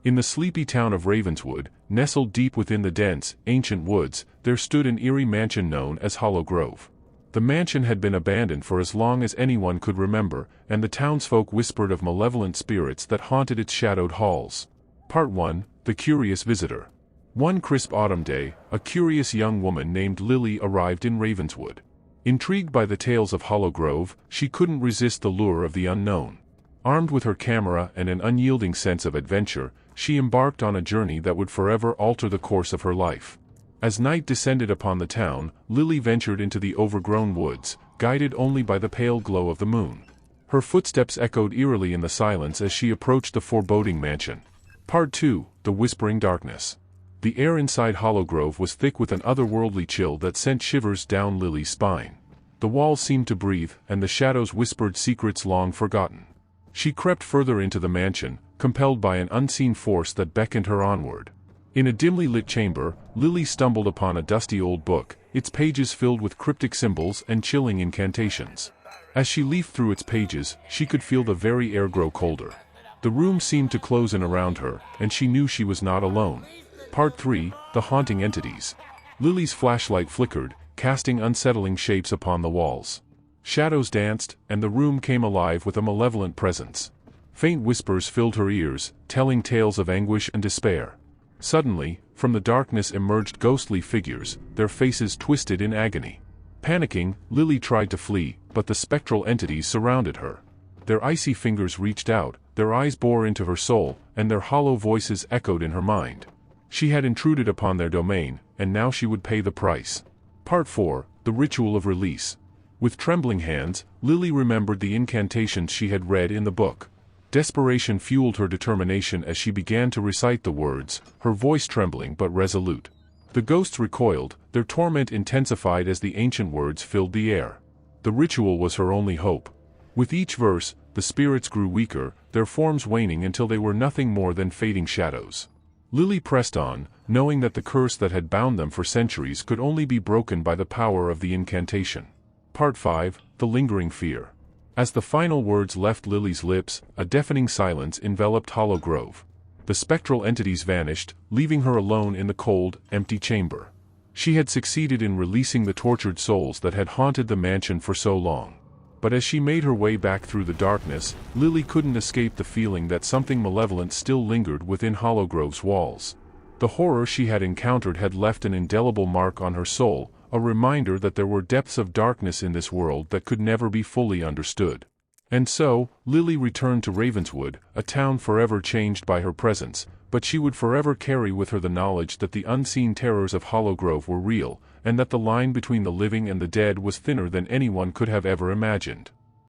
In the sleepy town of Ravenswood, nestled deep within the dense, ancient woods, there stood an eerie mansion known as Hollow Grove. The mansion had been abandoned for as long as anyone could remember, and the townsfolk whispered of malevolent spirits that haunted its shadowed halls. Part 1: The Curious Visitor. One crisp autumn day, a curious young woman named Lily arrived in Ravenswood. Intrigued by the tales of Hollow Grove, she couldn't resist the lure of the unknown. Armed with her camera and an unyielding sense of adventure, she embarked on a journey that would forever alter the course of her life. As night descended upon the town, Lily ventured into the overgrown woods, guided only by the pale glow of the moon. Her footsteps echoed eerily in the silence as she approached the foreboding mansion. Part 2: The Whispering Darkness. The air inside Hollow Grove was thick with an otherworldly chill that sent shivers down Lily's spine. The walls seemed to breathe, and the shadows whispered secrets long forgotten. She crept further into the mansion, compelled by an unseen force that beckoned her onward. In a dimly lit chamber, Lily stumbled upon a dusty old book, its pages filled with cryptic symbols and chilling incantations. As she leafed through its pages, she could feel the very air grow colder. The room seemed to close in around her, and she knew she was not alone. Part 3: The Haunting Entities. Lily's flashlight flickered, casting unsettling shapes upon the walls. Shadows danced, and the room came alive with a malevolent presence. Faint whispers filled her ears, telling tales of anguish and despair. Suddenly, from the darkness emerged ghostly figures, their faces twisted in agony. Panicking, Lily tried to flee, but the spectral entities surrounded her. Their icy fingers reached out, their eyes bore into her soul, and their hollow voices echoed in her mind. She had intruded upon their domain, and now she would pay the price. Part 4: The Ritual of Release. With trembling hands, Lily remembered the incantations she had read in the book. Desperation fueled her determination as she began to recite the words, her voice trembling but resolute. The ghosts recoiled, their torment intensified as the ancient words filled the air. The ritual was her only hope. With each verse, the spirits grew weaker, their forms waning until they were nothing more than fading shadows. Lily pressed on, knowing that the curse that had bound them for centuries could only be broken by the power of the incantation. Part 5: The Lingering Fear. As the final words left Lily's lips, a deafening silence enveloped Hollow Grove. The spectral entities vanished, leaving her alone in the cold, empty chamber. She had succeeded in releasing the tortured souls that had haunted the mansion for so long. But as she made her way back through the darkness, Lily couldn't escape the feeling that something malevolent still lingered within Hollow Grove's walls. The horror she had encountered had left an indelible mark on her soul, a reminder that there were depths of darkness in this world that could never be fully understood. And so, Lily returned to Ravenswood, a town forever changed by her presence, but she would forever carry with her the knowledge that the unseen terrors of Hollow Grove were real, and that the line between the living and the dead was thinner than anyone could have ever imagined.